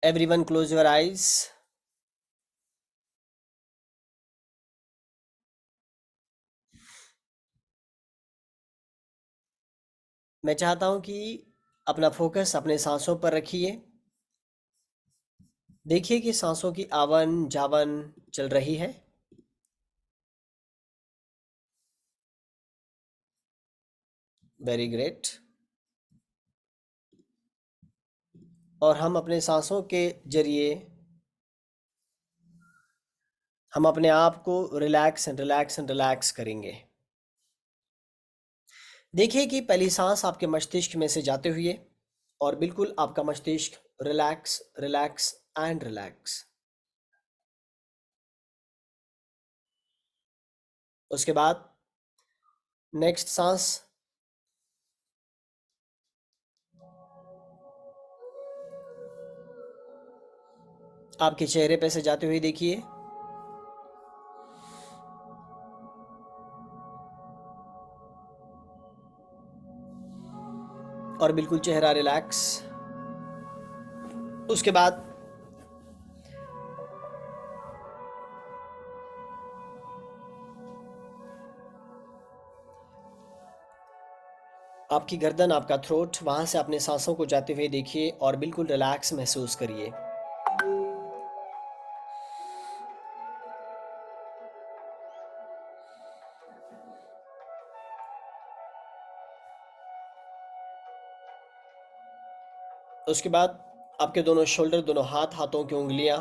Everyone close your eyes. मैं चाहता हूं कि अपना फोकस अपने सांसों पर रखिए। देखिए कि सांसों की आवन जावन चल रही है। Very great. और हम अपने सांसों के जरिए हम अपने आप को relax and relax and relax करेंगे। देखिए कि पहली सांस आपके मस्तिष्क में से जाते हुए और बिल्कुल आपका मस्तिष्क रिलैक्स रिलैक्स एंड रिलैक्स। उसके बाद नेक्स्ट सांस आपके चेहरे पे से जाते हुए देखिए और बिल्कुल चेहरा रिलैक्स। उसके बाद आपकी गर्दन आपका थ्रोट वहां से अपने सांसों को जाते हुए देखिए और बिल्कुल रिलैक्स महसूस करिए। उसके बाद आपके दोनों शोल्डर दोनों हाथों की उंगलियां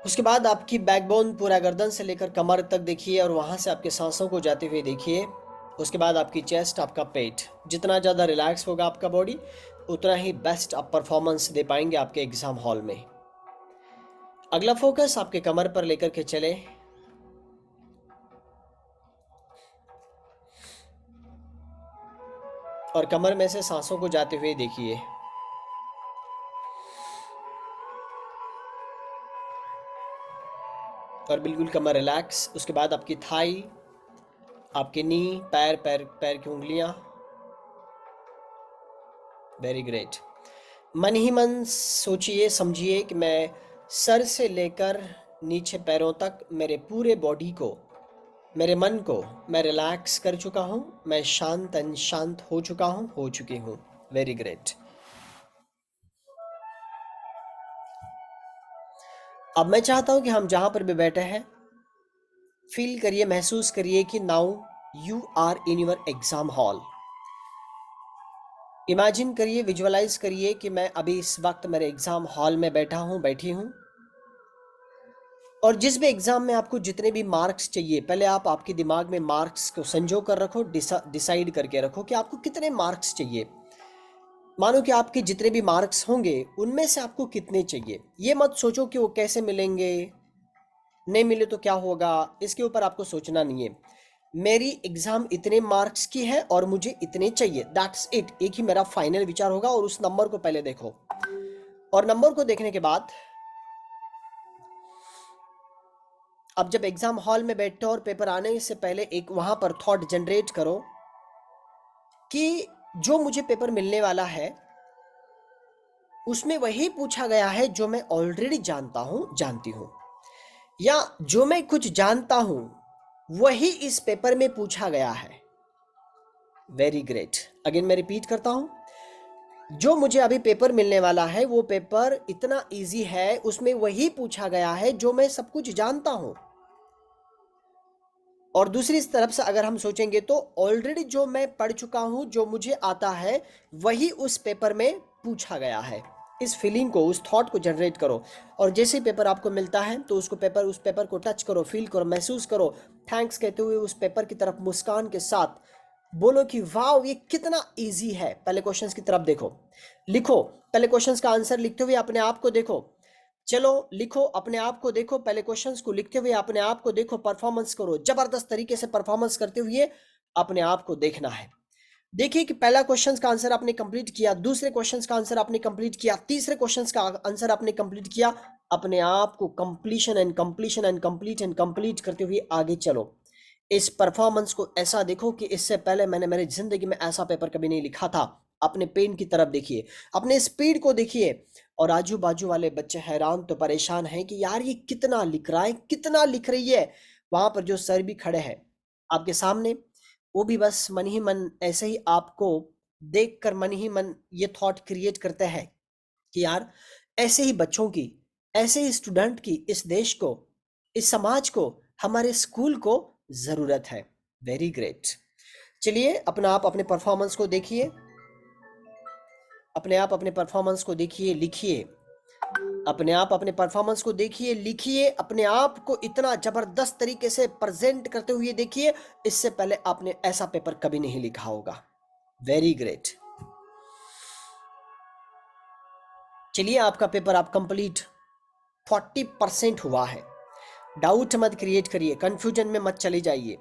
उसके बाद आपकी बैकबोन पूरा गर्दन से लेकर कमर तक देखिए और वहां से आपके सांसों को जाते हुए देखिए। उसके बाद आपकी चेस्ट आपका पेट जितना ज़्यादा रिलैक्स होगा आपका बॉडी उतना ही बेस्ट आप परफॉर्मेंस दे पाएंगे आपके एग्जाम हॉल में। अगला फोकस आपके कमर पर लेकर के चले और कमर में से सांसों को जाते हुए देखिए और बिल्कुल कमर रिलैक्स। उसके बाद आपकी थाई आपके नी पैर पैर पैर की उंगलियां। Very great. मन ही मन सोचिए समझिए कि मैं सर से लेकर नीचे पैरों तक मेरे पूरे बॉडी को मेरे मन को मैं रिलैक्स कर चुका हूँ। मैं शांत एंड शांत हो चुका हूँ हो चुकी हूँ। Very great. अब मैं चाहता हूँ कि हम जहाँ पर भी बैठे हैं फील करिए महसूस करिए कि now you are in your exam hall. Imagine करिए विजुअलाइज करिए कि मैं अभी इस वक्त मेरे एग्जाम हॉल में बैठा हूँ बैठी हूँ और जिस भी एग्जाम में आपको जितने भी मार्क्स चाहिए पहले आप आपके दिमाग में मार्क्स को संजो कर रखो। डिसाइड करके रखो कि आपको कितने मार्क्स चाहिए। मानो कि आपके जितने भी मार्क्स होंगे उनमें से आपको कितने चाहिए। ये मत सोचो कि वो कैसे मिलेंगे नहीं मिले तो क्या होगा। इसके ऊपर आपको सोचना नहीं है। मेरी एग्जाम इतने मार्क्स की है और मुझे इतने चाहिए दैट्स इट। एक ही मेरा फाइनल विचार होगा और उस नंबर को पहले देखो और नंबर को देखने के बाद अब जब एग्जाम हॉल में बैठो और पेपर आने से पहले एक वहां पर थॉट जनरेट करो कि जो मुझे पेपर मिलने वाला है उसमें वही पूछा गया है जो मैं ऑलरेडी जानता हूं जानती हूं या जो मैं कुछ जानता हूं वही इस पेपर में पूछा गया है। Very great. अगेन मैं रिपीट करता हूं जो मुझे अभी पेपर मिलने वाला है वो पेपर इतना इजी है उसमें वही पूछा गया है जो मैं सब कुछ जानता हूं। और दूसरी तरफ से अगर हम सोचेंगे तो ऑलरेडी जो मैं पढ़ चुका हूं जो मुझे आता है वही उस पेपर में पूछा गया है। इस फीलिंग को उस थॉट को जनरेट करो और जैसे ही पेपर आपको मिलता है तो उस पेपर को टच करो फील करो महसूस करो। थैंक्स कहते हुए उस पेपर की तरफ मुस्कान के साथ बोलो कि वाह ये कितना इजी है। पहले क्वेश्चंस की तरफ देखो लिखो पहले क्वेश्चंस का आंसर लिखते हुए अपने आप को देखो। चलो लिखो अपने आप को देखो पहले क्वेश्चंस को लिखते हुए अपने आप को देखो। परफॉर्मेंस करो जबरदस्त तरीके से परफॉर्मेंस करते हुए अपने आप को देखना है। देखिए कि पहला क्वेश्चन का आंसर आपने कंप्लीट किया दूसरे क्वेश्चन का आंसर आपने कंप्लीट किया तीसरे क्वेश्चन का आंसर आपने कंप्लीट किया अपने आप को completion and completion and complete and complete करते हुए आगे चलो। इस परफॉर्मेंस को ऐसा देखो कि इससे पहले मैंने मेरी जिंदगी में ऐसा पेपर कभी नहीं लिखा था। अपने पेन की तरफ देखिए, अपने स्पीड को देखिए, और आजू बाजू वाले बच्चे हैरान तो परेशान हैं कि यार ये कितना लिख रहा है, कितना लिख रही है। वहां पर जो सर भी खड़े हैं आपके सामने, वो भी बस मन ही मन ऐसे ही आपको देखकर मन ही मन ये थॉट क्रिएट करते हैं कि यार ऐसे ही बच्चों की, ऐसे ही स्टूडेंट की इस देश को, इस समाज को, हमारे स्कूल को जरूरत है। Very great. चलिए अपना आप अपने परफॉर्मेंस को देखिए, अपने आप अपने परफॉर्मेंस को देखिए, लिखिए। अपने आप अपने परफॉर्मेंस को देखिए, लिखिए। अपने आप को इतना जबरदस्त तरीके से प्रेजेंट करते हुए देखिए, इससे पहले आपने ऐसा पेपर कभी नहीं लिखा होगा। Very great. चलिए आपका पेपर आप कंप्लीट 40% हुआ है। डाउट मत क्रिएट करिए, कंफ्यूजन में मत चले जाइए।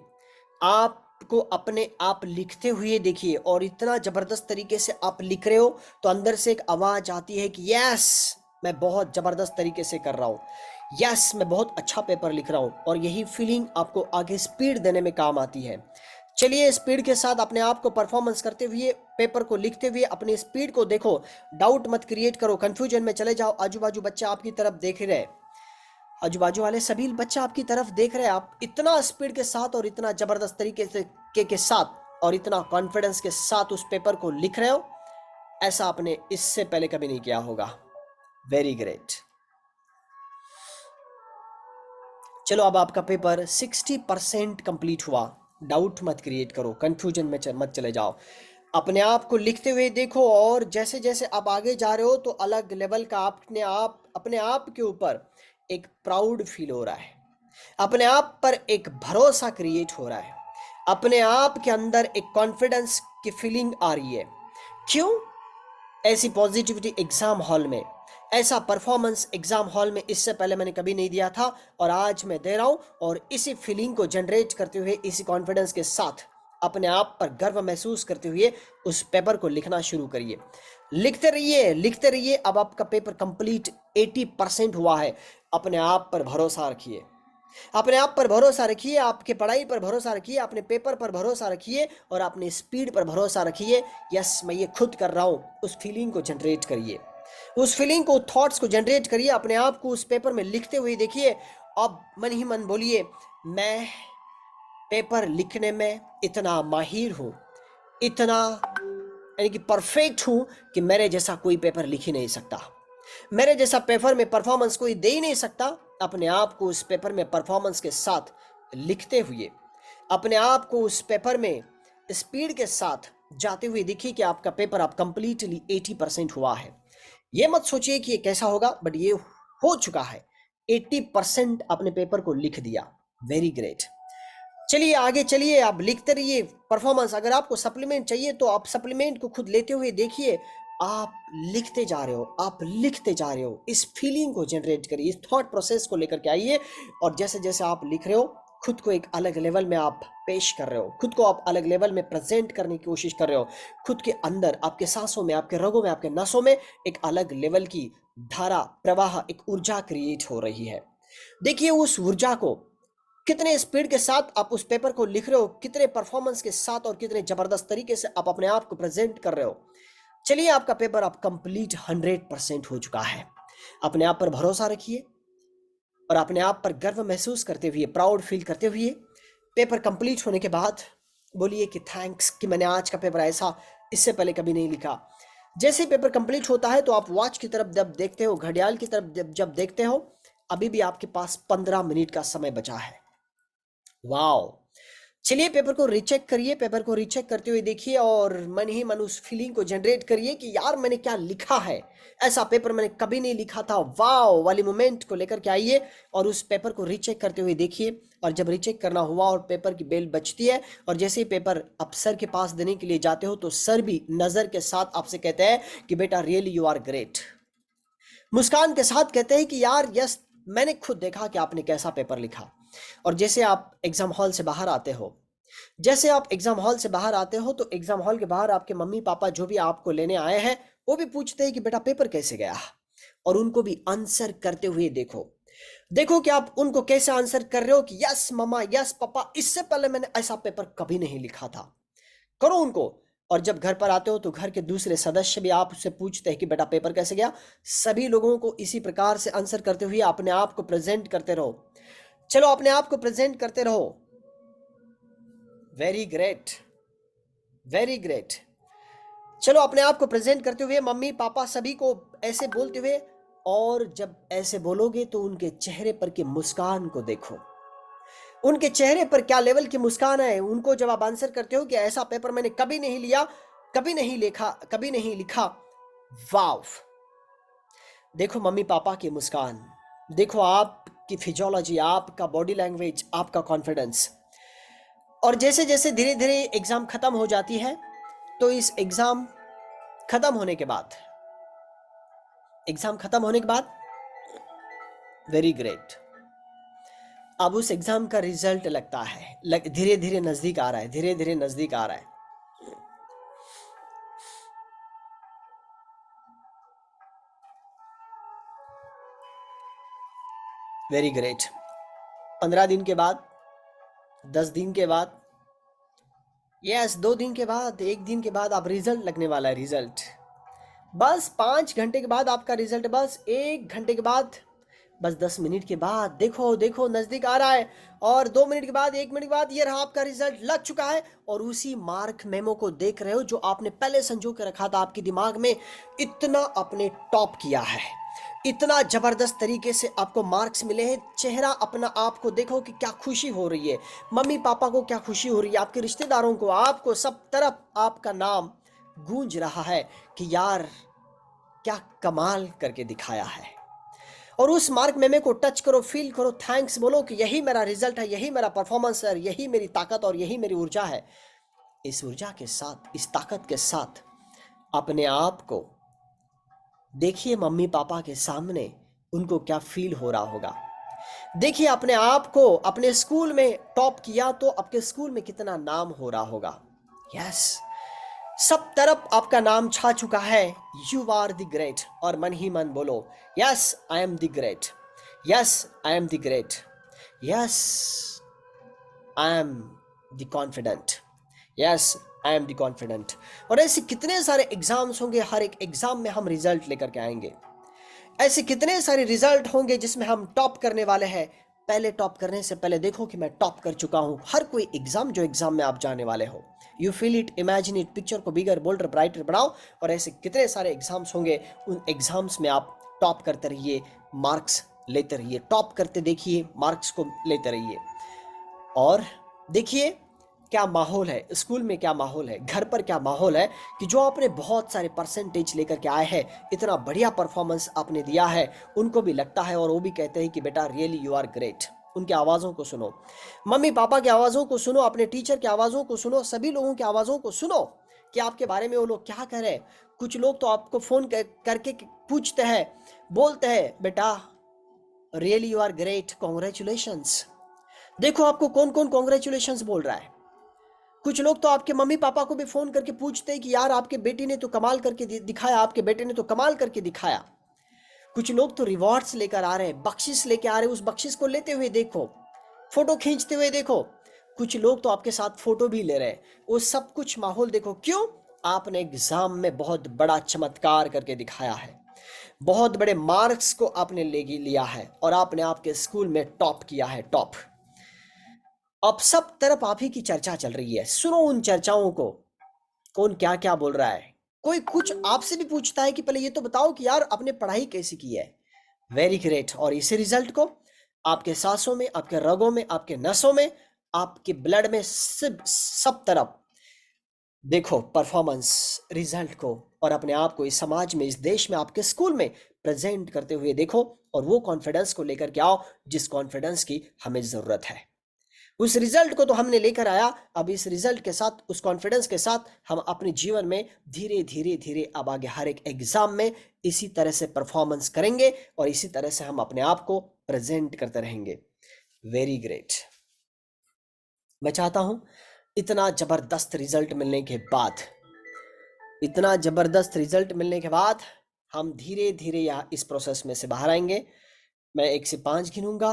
आपको अपने आप लिखते हुए देखिए, और इतना जबरदस्त तरीके से आप लिख रहे हो तो अंदर से एक आवाज आती है कि यस मैं बहुत जबरदस्त तरीके से कर रहा हूँ, यस मैं बहुत अच्छा पेपर लिख रहा हूँ। और यही फीलिंग आपको आगे स्पीड देने में काम आती है। चलिए स्पीड के साथ अपने आप को परफॉर्मेंस करते हुए, पेपर को लिखते हुए अपनी स्पीड को देखो। डाउट मत क्रिएट करो, कंफ्यूजन में चले जाओ। आजू बाजू बच्चे आपकी तरफ देख रहे, आजू बाजू वाले सभी बच्चे आपकी तरफ देख रहे हैं। आप इतना स्पीड के साथ और इतना जबरदस्त तरीके से के साथ और इतना कॉन्फिडेंस के साथ उस पेपर को लिख रहे हो, ऐसा आपने इससे पहले कभी नहीं किया होगा। Very great. चलो अब आपका पेपर 60% कंप्लीट हुआ। डाउट मत क्रिएट करो, कंफ्यूजन में मत चले जाओ। अपने आप को लिखते हुए देखो, और जैसे जैसे आप आगे जा रहे हो तो अलग लेवल का अपने आप के ऊपर एक प्राउड फील हो रहा है, अपने आप पर एक भरोसा क्रिएट हो रहा है, अपने आप के अंदर एक कॉन्फिडेंस की फीलिंग आ रही है। क्यों? ऐसी पॉजिटिविटी एग्जाम हॉल में, ऐसा परफॉर्मेंस एग्जाम हॉल में इससे पहले मैंने कभी नहीं दिया था, और आज मैं दे रहा हूं। और इसी फीलिंग को जनरेट करते हुए, इसी कॉन्फिडेंस के साथ अपने आप पर गर्व महसूस करते हुए उस पेपर को लिखना शुरू करिए। लिखते रहिए, लिखते रहिए। अब आपका पेपर कंप्लीट 80% हुआ है। अपने आप पर भरोसा रखिए, अपने आप पर भरोसा रखिए, आपके पढ़ाई पर भरोसा रखिए, अपने पेपर पर भरोसा रखिए, और अपने स्पीड पर भरोसा रखिए। यस मैं ये खुद कर रहा हूँ, उस फीलिंग को जनरेट करिए, उस फीलिंग को, थॉट्स को जनरेट करिए। अपने आप को उस पेपर में लिखते हुए देखिए। अब मन ही मन बोलिए, मैं पेपर लिखने में इतना माहिर हूँ, इतना यानी कि परफेक्ट हूँ कि मेरे जैसा कोई पेपर लिख ही नहीं सकता, मेरे जैसा पेपर में परफॉर्मेंस कोई दे ही नहीं सकता। अपने आप को उस पेपर में परफॉर्मेंस के साथ लिखते हुए, अपने आप को उस पेपर में स्पीड के साथ जाते हुए देखिए कि आपका पेपर आप कंप्लीटली 80% हुआ है। ये मत सोचिए कि ये कैसा होगा, बट ये हो चुका है। 80% अपने पेपर को लिख दिया। Very great. चलिए आगे चलिए, आप लिखते रहिए परफॉर्मेंस। अगर आपको सप्लीमेंट चाहिए तो आप सप्लीमेंट को खुद लेते हुए देखिए। आप लिखते जा रहे हो, आप लिखते जा रहे हो। इस फीलिंग को जनरेट करिए, इस थॉट प्रोसेस को लेकर के आइए, और जैसे जैसे आप लिख रहे हो खुद को एक अलग लेवल में आप पेश कर रहे हो, खुद को आप अलग लेवल में प्रेजेंट करने की कोशिश कर रहे हो। खुद के अंदर, आपके सांसों में, आपके रगों में, आपके नसों में एक अलग लेवल की धारा, प्रवाह, एक ऊर्जा क्रिएट हो रही है। देखिए उस ऊर्जा को, कितने स्पीड के साथ आप उस पेपर को लिख रहे हो, कितने परफॉर्मेंस के साथ और कितने जबरदस्त तरीके से आप अपने आप को प्रेजेंट कर रहे हो। चलिए आपका पेपर आप कंप्लीट 100% हो चुका है। अपने आप पर भरोसा रखिए, और अपने आप पर गर्व महसूस करते हुए, प्राउड फील करते हुए, पेपर कंप्लीट होने के बाद बोलिए कि थैंक्स कि मैंने आज का पेपर ऐसा इससे पहले कभी नहीं लिखा। जैसे पेपर कंप्लीट होता है तो आप वॉच की तरफ जब देखते हो, घड़ियाल की तरफ जब देखते हो, अभी भी आपके पास 15 मिनट का समय बचा है। वाओ। चलिए पेपर को रीचेक करिए, पेपर को रीचेक करते हुए देखिए, और मन ही मन उस फीलिंग को जनरेट करिए कि यार मैंने क्या लिखा है, ऐसा पेपर मैंने कभी नहीं लिखा था। वाओ वाली मोमेंट को लेकर के आइए, और उस पेपर को रीचेक करते हुए देखिए। और जब रीचेक करना हुआ और पेपर की बेल बजती है, और जैसे ही पेपर आप सर के पास देने के लिए जाते हो, तो सर भी नजर के साथ आपसे कहते हैं कि बेटा रियली यू आर ग्रेट। मुस्कान के साथ कहते हैं कि यार यस मैंने खुद देखा कि आपने कैसा पेपर लिखा। और जैसे आप एग्जाम हॉल से बाहर आते हो, जैसे आप एग्जाम हॉल से बाहर आते हो, तो एग्जाम हॉल के बाहर आपके मम्मी पापा जो भी आपको लेने आए हैं, वो भी पूछते हैं कि बेटा पेपर कैसे गया। और उनको भी आंसर करते हुए देखो। देखो कि आप उनको कैसे आंसर कर रहे हो कि यस मम्मा, यस पापा, इससे पहले मैंने ऐसा पेपर कभी नहीं लिखा था। करो उनको। और जब घर पर आते हो तो घर के दूसरे सदस्य भी आप उससे पूछते हैं कि बेटा पेपर कैसे गया। सभी लोगों को इसी प्रकार से आंसर करते हुए अपने आप को प्रेजेंट करते रहो। चलो अपने आप को प्रेजेंट करते रहो। Very great, very great. चलो अपने आप को प्रेजेंट करते हुए मम्मी पापा सभी को ऐसे बोलते हुए, और जब ऐसे बोलोगे तो उनके चेहरे पर की मुस्कान को देखो। उनके चेहरे पर क्या लेवल की मुस्कान है। उनको जब आप आंसर करते हो कि ऐसा पेपर मैंने कभी नहीं लिया, कभी नहीं लिखा, कभी नहीं लिखा, वाव। देखो मम्मी पापा की मुस्कान, देखो आपकी फिजियोलॉजी, आपका बॉडी लैंग्वेज, आपका कॉन्फिडेंस। और जैसे जैसे धीरे धीरे एग्जाम खत्म हो जाती है, तो इस एग्जाम खत्म होने के बाद, एग्जाम खत्म होने के बाद, वेरी ग्रेट, अब उस एग्जाम का रिजल्ट लगता है, धीरे धीरे नजदीक आ रहा है, धीरे धीरे नजदीक आ रहा है। Very great. 15 दिन के बाद, 10 दिन के बाद, यस 2 दिन के बाद, 1 दिन के बाद आप रिजल्ट लगने वाला है। रिजल्ट बस 5 घंटे के बाद आपका रिजल्ट, बस 1 घंटे के बाद, बस 10 मिनट के बाद, देखो देखो नजदीक आ रहा है। और 2 मिनट के बाद, 1 मिनट के बाद, ये रहा आपका रिजल्ट लग चुका है। और उसी मार्क मेमो को देख रहे हो जो आपने पहले संजो के रखा था आपके दिमाग में। इतना आपने टॉप किया है, इतना जबरदस्त तरीके से आपको मार्क्स मिले हैं। चेहरा अपना आप को देखो कि क्या खुशी हो रही है। मम्मी पापा को क्या खुशी हो रही है, आपके रिश्तेदारों को, आपको, सब तरफ आपका नाम गूंज रहा है कि यार क्या कमाल करके दिखाया है। और उस मार्क मेमे को टच करो, फील करो, थैंक्स बोलो कि यही मेरा रिजल्ट है, यही मेरा परफॉर्मेंस है, यही मेरी ताकत और यही मेरी ऊर्जा है। इस ऊर्जा के साथ, इस ताकत के साथ अपने आप को देखिए मम्मी पापा के सामने, उनको क्या फील हो रहा होगा। देखिए अपने आप को, अपने स्कूल में टॉप किया तो आपके स्कूल में कितना नाम हो रहा होगा। यस, सब तरफ आपका नाम छा चुका है। You are the great. और मन ही मन बोलो, yes I am the great, yes I am the great, yes I am the confident, yes I am the confident. और ऐसे कितने सारे एग्जाम्स होंगे, हर एक एग्जाम में हम रिजल्ट लेकर के आएंगे। ऐसे कितने सारे रिजल्ट होंगे जिसमें हम टॉप करने वाले हैं। पहले टॉप करने से पहले देखो कि मैं टॉप कर चुका हूं हर कोई एग्जाम, जो एग्जाम में आप जाने वाले हो। You feel it, imagine it, picture को बिगर, बोल्डर, ब्राइटर बनाओ। और ऐसे कितने सारे एग्जाम्स होंगे, उन एग्जाम्स में आप टॉप करते रहिए, मार्क्स लेते रहिए, टॉप करते देखिए, मार्क्स को लेते रहिए। और देखिए क्या माहौल है स्कूल में, क्या माहौल है घर पर, क्या माहौल है कि जो आपने बहुत सारे परसेंटेज लेकर के आए हैं, इतना बढ़िया परफॉर्मेंस आपने दिया है, उनको भी लगता है और वो भी कहते हैं कि बेटा रियली यू आर ग्रेट। उनकी आवाज़ों को सुनो, मम्मी पापा की आवाज़ों को सुनो, अपने टीचर की आवाज़ों को सुनो, सभी लोगों की आवाज़ों को सुनो कि आपके बारे में वो लोग क्या कह रहे हैं। कुछ लोग तो आपको फ़ोन करके पूछते हैं, बोलते हैं बेटा really you are great, congratulations. देखो आपको कौन कौन कॉन्ग्रेचुलेशंस बोल रहा है। कुछ लोग तो आपके मम्मी पापा को भी फोन करके पूछते हैं कि यार आपके बेटी ने तो कमाल करके दिखाया, आपके बेटे ने तो कमाल करके दिखाया। कुछ लोग तो रिवॉर्ड्स लेकर आ रहे हैं, बख्शिश लेके आ रहे हैं, उस बख्शिश को लेते हुए देखो, फोटो खींचते हुए देखो। कुछ लोग तो आपके साथ फोटो भी ले रहे हैं। वो सब कुछ माहौल देखो, क्यों? आपने एग्जाम में बहुत बड़ा चमत्कार करके दिखाया है, बहुत बड़े मार्क्स को आपने ले लिया है, और आपने आपके स्कूल में टॉप किया है, टॉप। अब सब तरफ आप ही की चर्चा चल रही है, सुनो उन चर्चाओं को, कौन क्या क्या बोल रहा है। कोई कुछ आपसे भी पूछता है कि पहले ये तो बताओ कि यार आपने पढ़ाई कैसी की है। Very great. और इसी रिजल्ट को आपके सांसों में, आपके रगों में, आपके नसों में, आपके ब्लड में, सब तरफ देखो परफॉर्मेंस, रिजल्ट को, और अपने आप को इस समाज में, इस देश में, आपके स्कूल में प्रेजेंट करते हुए देखो। और वो कॉन्फिडेंस को लेकर के आओ जिस कॉन्फिडेंस की हमें जरूरत है। उस रिजल्ट को तो हमने लेकर आया, अब इस रिजल्ट के साथ, उस कॉन्फिडेंस के साथ हम अपने जीवन में धीरे धीरे धीरे अब आगे हर एक एग्जाम में इसी तरह से परफॉर्मेंस करेंगे और इसी तरह से हम अपने आप को प्रेजेंट करते रहेंगे। Very great. मैं चाहता हूं इतना जबरदस्त रिजल्ट मिलने के बाद, इतना जबरदस्त रिजल्ट मिलने के बाद हम धीरे धीरे यहाँ इस प्रोसेस में से बाहर आएंगे। मैं 1 से 5 गिनूंगा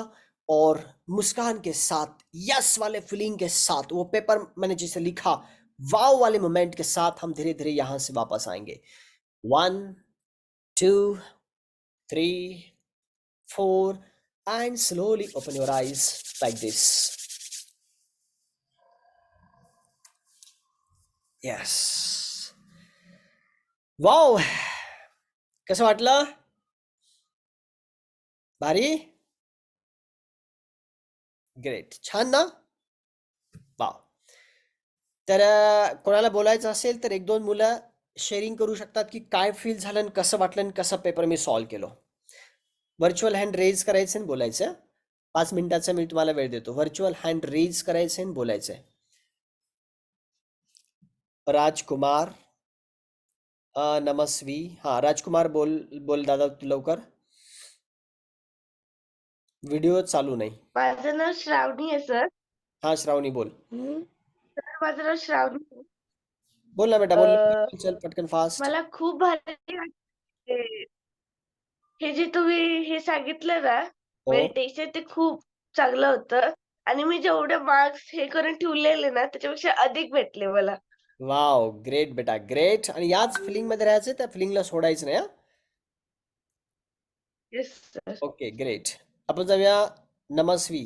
और मुस्कान के साथ, यस वाले फीलिंग के साथ, वो पेपर मैंने जिसे लिखा वाव वाले मोमेंट के साथ हम धीरे धीरे यहां से वापस आएंगे। 1 2 3 4 and slowly open your eyes like this. Yes. वाव, कसं वाटलं? भारी? ग्रेट, छान ना? वाव. तर कोणाला बोलायचं असेल तर 1-2 मुलं शेअरिंग करू शकतात की काय फील झालं आणि कसं वाटलं आणि कसं पेपर मी सॉल्व्ह केलं. व्हर्च्युअल हँड रेज करायचं आणि बोलायचं. 5 मिनिटाचा मी तुम्हाला वेळ देतो. व्हर्च्युअल हँड रेज करायचं आणि बोलायचं. राजकुमार, नमस्वी. हा, राजकुमार बोल दादा लवकर. व्हिडिओ चालू नाही. माझं नाव श्रावणी आहे सर. हा श्रावणी बोल. सर माझं नाव श्रावणी आहे. बोल ना बेटा, बोल. चल पटकन फास्ट. मला खूप भारी वाटते. हे जे तुम्ही हे सांगितलं ना हो. मेडिटेशन, ते खूप चांगलं होतं आणि मी जेवढे मार्क्स हे करून ठेवलेले ना त्याच्यापेक्षा अधिक भेटले मला. वाव, ग्रेट बेटा, ग्रेट. आणि याच फिलिंग मध्ये राहायचं, त्या फिलिंगला सोडायचं नाही. Yes sir. Okay, great. आपण जाऊया नमस्वी.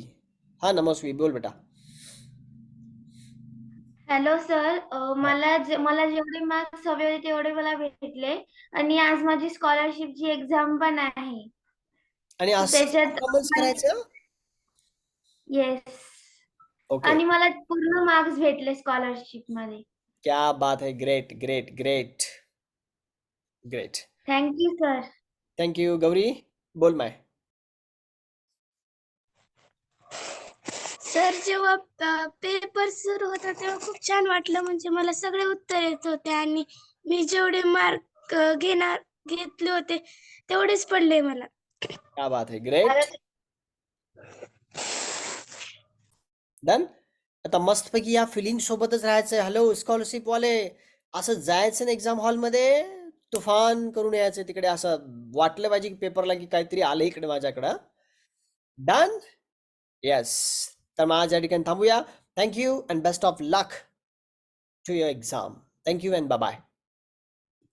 हा नमस्वी बोल बेटा. हॅलो सर, मला जेवढे मार्क्स हवे होते तेवढे मला भेटले आणि आज माझी स्कॉलरशिपची एक्झाम पण आहे. आणि असं त्याच्यात परफॉर्मन्स करायचं. येस, ओके, आणि मला पूर्ण मार्क्स भेटले स्कॉलरशिप मध्ये. क्या बात है. Great great great great. Thank you sir. Thank you. Gauri बोल. माय सर जेव्हा पेपर सुरू होता तेव्हा खूप छान वाटलं. म्हणजे मला सगळे उत्तर येत होते आणि मी जेवढे मार्क घेतले होते तेवढेच पडले मला. क्या बात है. ग्रेट. डन. आता मस्तपैकी या फिलिंग सोबतच राहायचंय. हॅलो स्कॉलरशिप वाले, असं जायचं ना एक्झाम हॉलमध्ये, तुफान करून यायचं तिकडे. असं वाटलं पाहिजे की पेपरला की काहीतरी आलं इकडे माझ्याकडं. डन. येस. तर मग आज या ठिकाणी थांबूया. Thank you and best of luck to your exam. Thank you and bye bye.